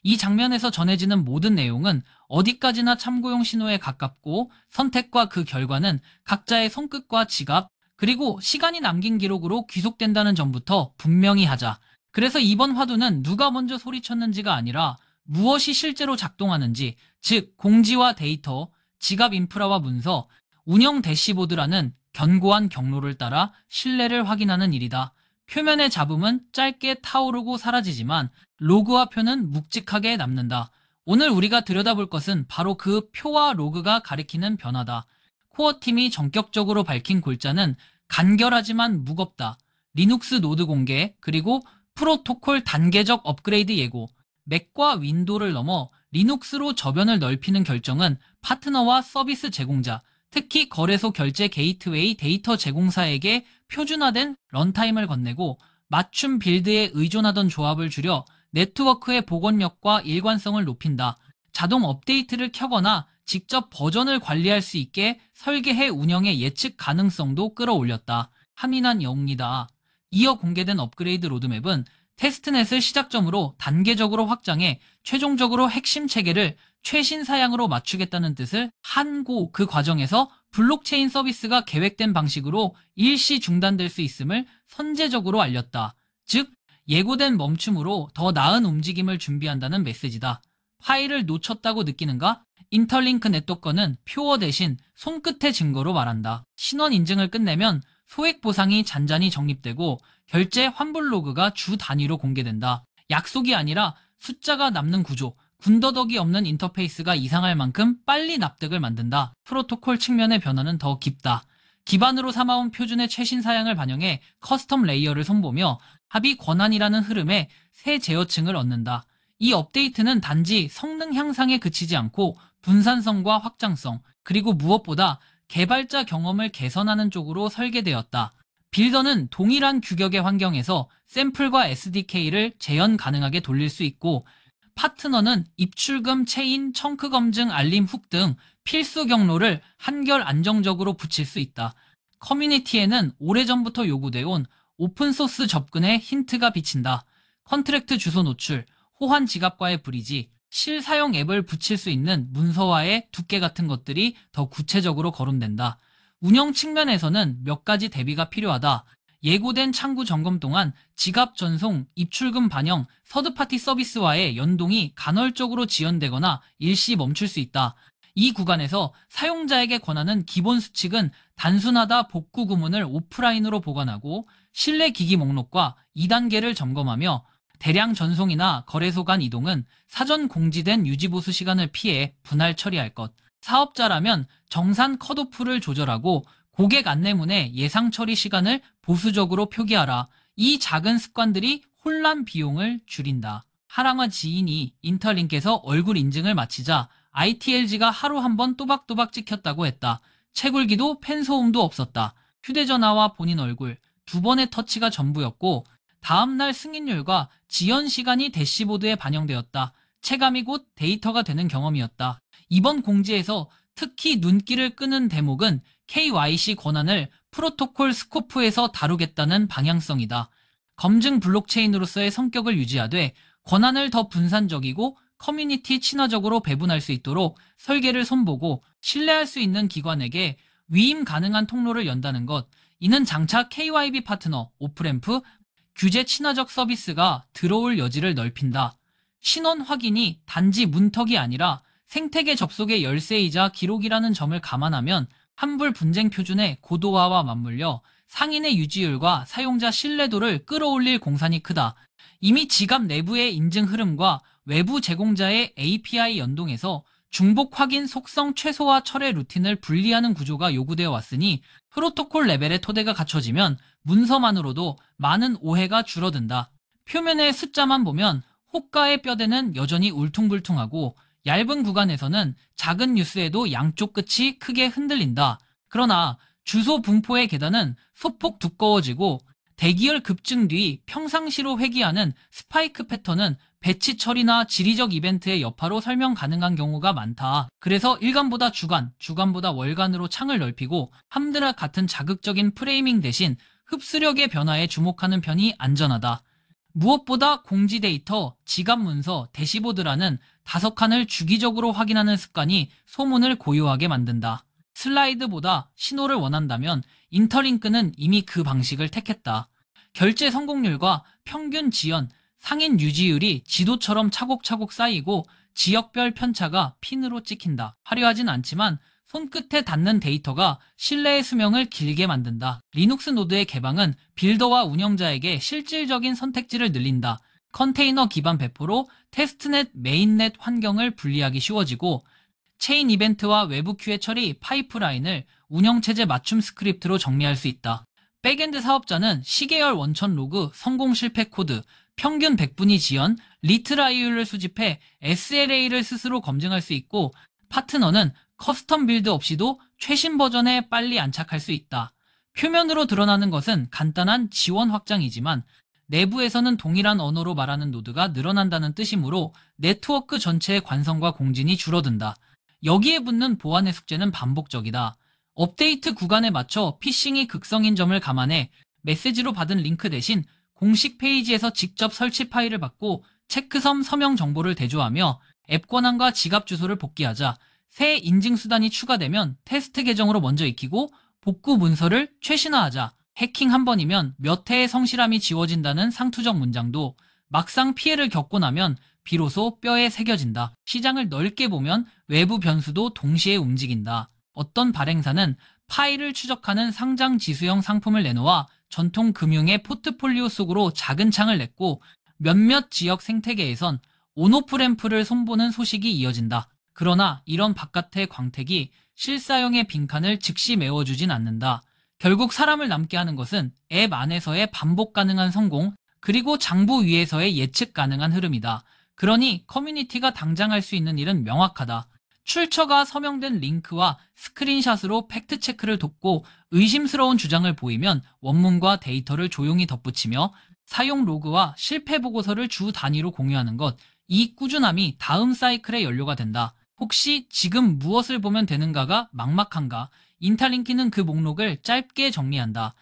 이 장면에서 전해지는 모든 내용은 어디까지나 참고용 신호에 가깝고 선택과 그 결과는 각자의 손끝과 지갑, 그리고 시간이 남긴 기록으로 귀속된다는 점부터 분명히 하자. 그래서 이번 화두는 누가 먼저 소리쳤는지가 아니라 무엇이 실제로 작동하는지, 즉 공지와 데이터, 지갑 인프라와 문서, 운영 대시보드라는 견고한 경로를 따라 신뢰를 확인하는 일이다. 표면의 잡음은 짧게 타오르고 사라지지만 로그와 표는 묵직하게 남는다. 오늘 우리가 들여다볼 것은 바로 그 표와 로그가 가리키는 변화다. 코어팀이 전격적으로 밝힌 골자는 간결하지만 무겁다. 리눅스 노드 공개, 그리고 프로토콜 단계적 업그레이드 예고, 맥과 윈도우를 넘어 리눅스로 저변을 넓히는 결정은 파트너와 서비스 제공자, 특히 거래소 결제 게이트웨이 데이터 제공사에게 표준화된 런타임을 건네고 맞춤 빌드에 의존하던 조합을 줄여 네트워크의 복원력과 일관성을 높인다. 자동 업데이트를 켜거나 직접 버전을 관리할 수 있게 설계해 운영의 예측 가능성도 끌어올렸다. 한인한 영웅이다. 이어 공개된 업그레이드 로드맵은 테스트넷을 시작점으로 단계적으로 확장해 최종적으로 핵심 체계를 최신 사양으로 맞추겠다는 뜻을 한고, 그 과정에서 블록체인 서비스가 계획된 방식으로 일시 중단될 수 있음을 선제적으로 알렸다. 즉, 예고된 멈춤으로 더 나은 움직임을 준비한다는 메시지다. 파일을 놓쳤다고 느끼는가? 인터링크 네트워크는 표어 대신 손끝의 증거로 말한다. 신원 인증을 끝내면 소액 보상이 잔잔히 적립되고 결제 환불 로그가 주 단위로 공개된다. 약속이 아니라 숫자가 남는 구조, 군더더기 없는 인터페이스가 이상할 만큼 빨리 납득을 만든다. 프로토콜 측면의 변화는 더 깊다. 기반으로 삼아온 표준의 최신 사양을 반영해 커스텀 레이어를 손보며 합의 권한이라는 흐름에 새 제어층을 얻는다. 이 업데이트는 단지 성능 향상에 그치지 않고 분산성과 확장성, 그리고 무엇보다 개발자 경험을 개선하는 쪽으로 설계되었다. 빌더는 동일한 규격의 환경에서 샘플과 SDK를 재현 가능하게 돌릴 수 있고, 파트너는 입출금, 체인, 청크 검증, 알림 훅 등 필수 경로를 한결 안정적으로 붙일 수 있다. 커뮤니티에는 오래전부터 요구되어온 오픈소스 접근에 힌트가 비친다. 컨트랙트 주소 노출, 호환 지갑과의 브리지, 실사용 앱을 붙일 수 있는 문서화의 두께 같은 것들이 더 구체적으로 거론된다. 운영 측면에서는 몇 가지 대비가 필요하다. 예고된 창구 점검 동안 지갑 전송, 입출금 반영, 서드파티 서비스와의 연동이 간헐적으로 지연되거나 일시 멈출 수 있다. 이 구간에서 사용자에게 권하는 기본 수칙은 단순하다. 복구 구문을 오프라인으로 보관하고 실내 기기 목록과 2단계를 점검하며 대량 전송이나 거래소 간 이동은 사전 공지된 유지보수 시간을 피해 분할 처리할 것. 사업자라면 정산 컷오프를 조절하고 고객 안내문에 예상 처리 시간을 보수적으로 표기하라. 이 작은 습관들이 혼란 비용을 줄인다. 하랑화 지인이 인터링크에서 얼굴 인증을 마치자 ITLG가 하루 한 번 또박또박 찍혔다고 했다. 채굴기도 펜소음도 없었다. 휴대전화와 본인 얼굴, 2번의 터치가 전부였고 다음날 승인율과 지연 시간이 대시보드에 반영되었다. 체감이 곧 데이터가 되는 경험이었다. 이번 공지에서 특히 눈길을 끄는 대목은 KYC 권한을 프로토콜 스코프에서 다루겠다는 방향성이다. 검증 블록체인으로서의 성격을 유지하되 권한을 더 분산적이고 커뮤니티 친화적으로 배분할 수 있도록 설계를 손보고 신뢰할 수 있는 기관에게 위임 가능한 통로를 연다는 것. 이는 장차 KYB 파트너, 오프램프, 규제 친화적 서비스가 들어올 여지를 넓힌다. 신원 확인이 단지 문턱이 아니라 생태계 접속의 열쇠이자 기록이라는 점을 감안하면 환불 분쟁 표준의 고도화와 맞물려 상인의 유지율과 사용자 신뢰도를 끌어올릴 공산이 크다. 이미 지갑 내부의 인증 흐름과 외부 제공자의 API 연동해서 중복 확인 속성 최소화 철회 루틴을 분리하는 구조가 요구되어 왔으니 프로토콜 레벨의 토대가 갖춰지면 문서만으로도 많은 오해가 줄어든다. 표면의 숫자만 보면 호가의 뼈대는 여전히 울퉁불퉁하고 얇은 구간에서는 작은 뉴스에도 양쪽 끝이 크게 흔들린다. 그러나 주소 분포의 계단은 소폭 두꺼워지고 대기열 급증 뒤 평상시로 회귀하는 스파이크 패턴은 배치 처리나 지리적 이벤트의 여파로 설명 가능한 경우가 많다. 그래서 일간보다 주간, 주간보다 월간으로 창을 넓히고 함드라 같은 자극적인 프레이밍 대신 흡수력의 변화에 주목하는 편이 안전하다. 무엇보다 공지 데이터, 지갑 문서, 대시보드라는 5칸을 주기적으로 확인하는 습관이 소문을 고요하게 만든다. 슬라이드보다 신호를 원한다면 인터링크는 이미 그 방식을 택했다. 결제 성공률과 평균 지연, 상인 유지율이 지도처럼 차곡차곡 쌓이고 지역별 편차가 핀으로 찍힌다. 화려하진 않지만 손끝에 닿는 데이터가 신뢰의 수명을 길게 만든다. 리눅스 노드의 개방은 빌더와 운영자에게 실질적인 선택지를 늘린다. 컨테이너 기반 배포로 테스트넷, 메인넷 환경을 분리하기 쉬워지고 체인 이벤트와 외부 큐의 처리 파이프라인을 운영체제 맞춤 스크립트로 정리할 수 있다. 백엔드 사업자는 시계열 원천 로그, 성공 실패 코드, 평균 100분위 지연, 리트라이율을 수집해 SLA를 스스로 검증할 수 있고 파트너는 커스텀 빌드 없이도 최신 버전에 빨리 안착할 수 있다. 표면으로 드러나는 것은 간단한 지원 확장이지만 내부에서는 동일한 언어로 말하는 노드가 늘어난다는 뜻이므로 네트워크 전체의 관성과 공진이 줄어든다. 여기에 붙는 보안의 숙제는 반복적이다. 업데이트 구간에 맞춰 피싱이 극성인 점을 감안해 메시지로 받은 링크 대신 공식 페이지에서 직접 설치 파일을 받고 체크섬 서명 정보를 대조하며 앱 권한과 지갑 주소를 복귀하자 새 인증 수단이 추가되면 테스트 계정으로 먼저 익히고 복구 문서를 최신화하자 해킹 한 번이면 몇 해의 성실함이 지워진다는 상투적 문장도 막상 피해를 겪고 나면 비로소 뼈에 새겨진다. 시장을 넓게 보면 외부 변수도 동시에 움직인다. 어떤 발행사는 파일을 추적하는 상장 지수형 상품을 내놓아 전통 금융의 포트폴리오 속으로 작은 창을 냈고 몇몇 지역 생태계에선 온오프 램프를 손보는 소식이 이어진다. 그러나 이런 바깥의 광택이 실사용의 빈칸을 즉시 메워주진 않는다. 결국 사람을 남게 하는 것은 앱 안에서의 반복 가능한 성공, 그리고 장부 위에서의 예측 가능한 흐름이다. 그러니 커뮤니티가 당장 할 수 있는 일은 명확하다. 출처가 서명된 링크와 스크린샷으로 팩트체크를 돕고 의심스러운 주장을 보이면 원문과 데이터를 조용히 덧붙이며 사용 로그와 실패 보고서를 주 단위로 공유하는 것, 이 꾸준함이 다음 사이클의 연료가 된다. 혹시 지금 무엇을 보면 되는가가 막막한가? 인타링키는 그 목록을 짧게 정리한다.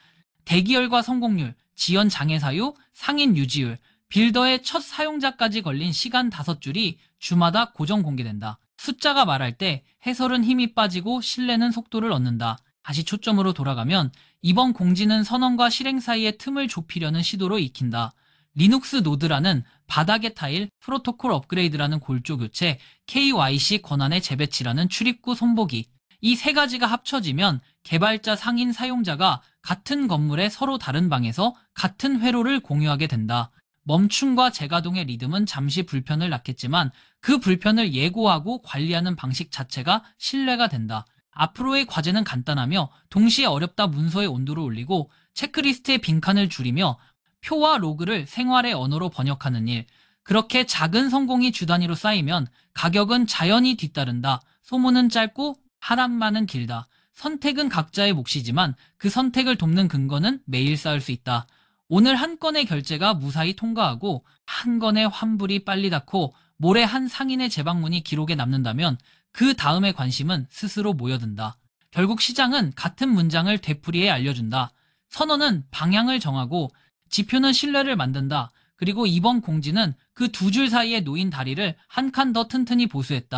대기열과 성공률, 지연 장애 사유, 상인 유지율, 빌더의 첫 사용자까지 걸린 시간 5줄이 주마다 고정 공개된다. 숫자가 말할 때 해설은 힘이 빠지고 신뢰는 속도를 얻는다. 다시 초점으로 돌아가면 이번 공지는 선언과 실행 사이의 틈을 좁히려는 시도로 익힌다. 리눅스 노드라는 바닥의 타일, 프로토콜 업그레이드라는 골조 교체, KYC 권한의 재배치라는 출입구 손보기. 이 세 가지가 합쳐지면 개발자 상인 사용자가 같은 건물의 서로 다른 방에서 같은 회로를 공유하게 된다. 멈춤과 재가동의 리듬은 잠시 불편을 낳겠지만 그 불편을 예고하고 관리하는 방식 자체가 신뢰가 된다. 앞으로의 과제는 간단하며 동시에 어렵다. 문서의 온도를 올리고 체크리스트의 빈칸을 줄이며 표와 로그를 생활의 언어로 번역하는 일. 그렇게 작은 성공이 주 단위로 쌓이면 가격은 자연히 뒤따른다. 소문은 짧고 하람만은 길다. 선택은 각자의 몫이지만 그 선택을 돕는 근거는 매일 쌓을 수 있다. 오늘 한 건의 결제가 무사히 통과하고 한 건의 환불이 빨리 닿고 모레 한 상인의 재방문이 기록에 남는다면 그 다음의 관심은 스스로 모여든다. 결국 시장은 같은 문장을 되풀이해 알려준다. 선언은 방향을 정하고 지표는 신뢰를 만든다. 그리고 이번 공지는 그 두 줄 사이에 놓인 다리를 한 칸 더 튼튼히 보수했다.